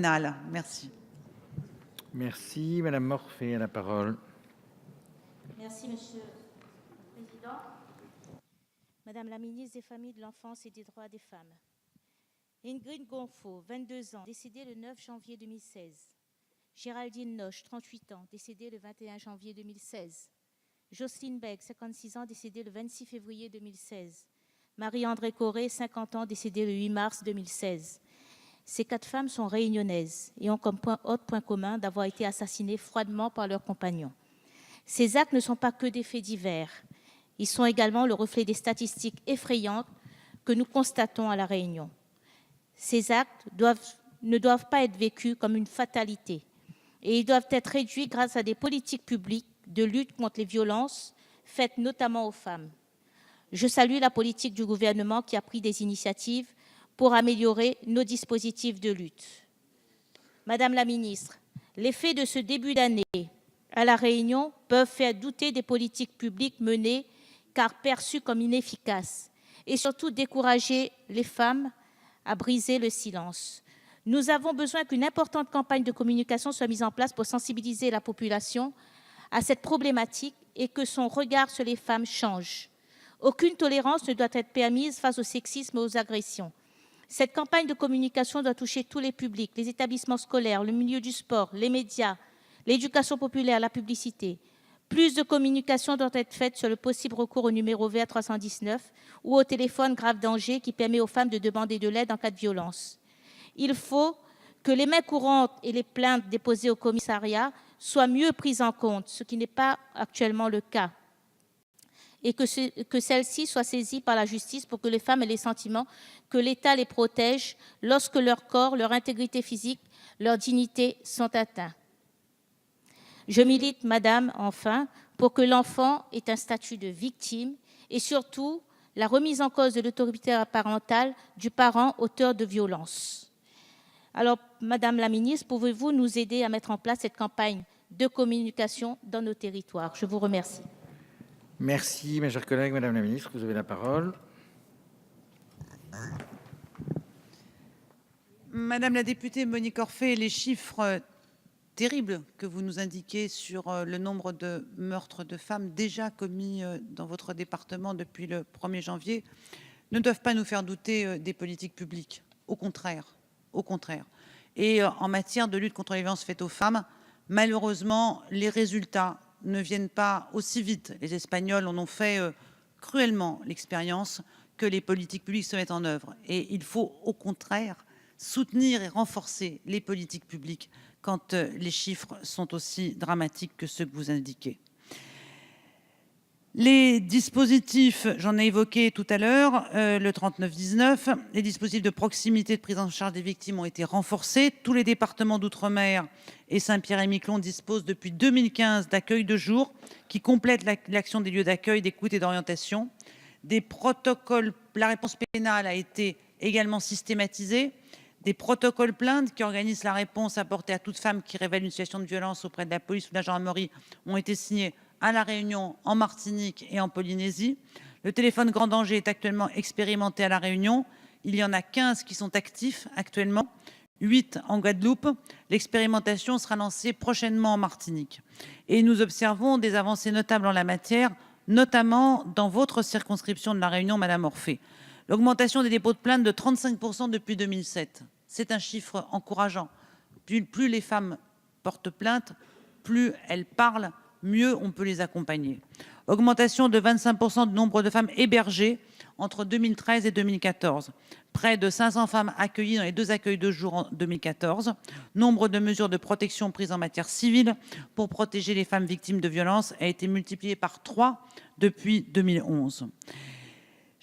pénal. Merci. Merci. Madame Morphée a la parole. Merci, Monsieur le Président. Madame la ministre des Familles, de l'Enfance et des Droits des Femmes. Ingrid Gonfo, 22 ans, décédée le 9 janvier 2016. Géraldine Noche, 38 ans, décédée le 21 janvier 2016. Jocelyne Beck, 56 ans, décédée le 26 février 2016. Marie-André Corré, 50 ans, décédée le 8 mars 2016. Ces 4 femmes sont réunionnaises et ont comme autre point commun d'avoir été assassinées froidement par leurs compagnons. Ces actes ne sont pas que des faits divers. Ils sont également le reflet des statistiques effrayantes que nous constatons à La Réunion. Ces actes ne doivent pas être vécus comme une fatalité et ils doivent être réduits grâce à des politiques publiques de lutte contre les violences faites notamment aux femmes. Je salue la politique du gouvernement qui a pris des initiatives pour améliorer nos dispositifs de lutte. Madame la ministre, les faits de ce début d'année à La Réunion peuvent faire douter des politiques publiques menées car perçues comme inefficaces et surtout décourager les femmes à briser le silence. Nous avons besoin qu'une importante campagne de communication soit mise en place pour sensibiliser la population à cette problématique et que son regard sur les femmes change. Aucune tolérance ne doit être permise face au sexisme et aux agressions. Cette campagne de communication doit toucher tous les publics, les établissements scolaires, le milieu du sport, les médias, l'éducation populaire, la publicité. Plus de communication doit être faite sur le possible recours au numéro vert 319 ou au téléphone grave danger qui permet aux femmes de demander de l'aide en cas de violence. Il faut que les mains courantes et les plaintes déposées au commissariat soient mieux prises en compte, ce qui n'est pas actuellement le cas, et que celles-ci soient saisies par la justice pour que les femmes aient le sentiment que l'État les protège lorsque leur corps, leur intégrité physique, leur dignité sont atteints. Je milite, madame, enfin, pour que l'enfant ait un statut de victime et surtout la remise en cause de l'autorité parentale du parent auteur de violences. Alors, madame la ministre, pouvez-vous nous aider à mettre en place cette campagne de communication dans nos territoires? Je vous remercie. Merci, mes chers collègues. Madame la ministre, vous avez la parole. Madame la députée Monique Orphée, les chiffres terribles que vous nous indiquez sur le nombre de meurtres de femmes déjà commis dans votre département depuis le 1er janvier ne doivent pas nous faire douter des politiques publiques. Au contraire, au contraire. Et en matière de lutte contre les violences faites aux femmes, malheureusement, les résultats ne viennent pas aussi vite. Les Espagnols en ont fait cruellement l'expérience que les politiques publiques se mettent en œuvre. Et il faut au contraire soutenir et renforcer les politiques publiques quand les chiffres sont aussi dramatiques que ceux que vous indiquez. Les dispositifs, j'en ai évoqué tout à l'heure, le 3919, les dispositifs de proximité de prise en charge des victimes ont été renforcés. Tous les départements d'outre-mer et Saint-Pierre-et-Miquelon disposent depuis 2015 d'accueil de jour qui complètent l'action des lieux d'accueil, d'écoute et d'orientation. Des protocoles, la réponse pénale a été également systématisée. Des protocoles plaintes qui organisent la réponse apportée à toute femme qui révèle une situation de violence auprès de la police ou de la gendarmerie ont été signés à La Réunion, en Martinique et en Polynésie. Le téléphone grand danger est actuellement expérimenté à La Réunion. Il y en a 15 qui sont actifs actuellement, 8 en Guadeloupe. L'expérimentation sera lancée prochainement en Martinique. Et nous observons des avancées notables en la matière, notamment dans votre circonscription de La Réunion, Madame Orphée. L'augmentation des dépôts de plainte de 35% depuis 2007. C'est un chiffre encourageant. Plus les femmes portent plainte, plus elles parlent, mieux on peut les accompagner. Augmentation de 25% du nombre de femmes hébergées entre 2013 et 2014. Près de 500 femmes accueillies dans les 2 accueils de jour en 2014. Nombre de mesures de protection prises en matière civile pour protéger les femmes victimes de violences a été multiplié par 3 depuis 2011.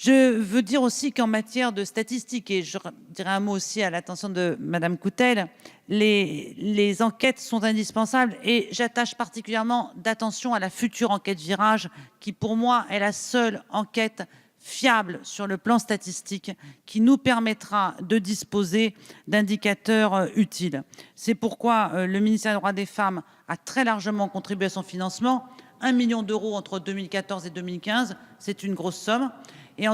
Je veux dire aussi qu'en matière de statistiques, et je dirais un mot aussi à l'attention de Madame Coutel, les enquêtes sont indispensables et j'attache particulièrement d'attention à la future enquête Virage qui pour moi est la seule enquête fiable sur le plan statistique qui nous permettra de disposer d'indicateurs utiles. C'est pourquoi le ministère des droits des femmes a très largement contribué à son financement. 1 million d'euros entre 2014 et 2015, c'est une grosse somme. Et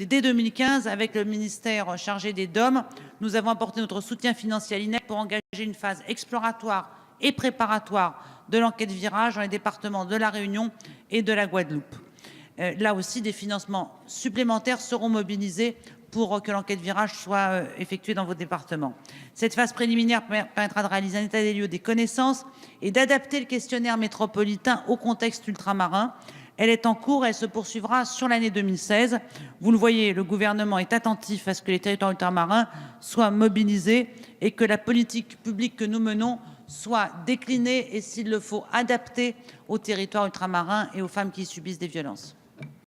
dès 2015, avec le ministère chargé des DOM, nous avons apporté notre soutien financier à l'INEP pour engager une phase exploratoire et préparatoire de l'enquête virage dans les départements de La Réunion et de la Guadeloupe. Là aussi, des financements supplémentaires seront mobilisés pour que l'enquête virage soit effectuée dans vos départements. Cette phase préliminaire permettra de réaliser un état des lieux des connaissances et d'adapter le questionnaire métropolitain au contexte ultramarin. Elle est en cours, elle se poursuivra sur l'année 2016. Vous le voyez, le gouvernement est attentif à ce que les territoires ultramarins soient mobilisés et que la politique publique que nous menons soit déclinée et, s'il le faut, adaptée aux territoires ultramarins et aux femmes qui subissent des violences.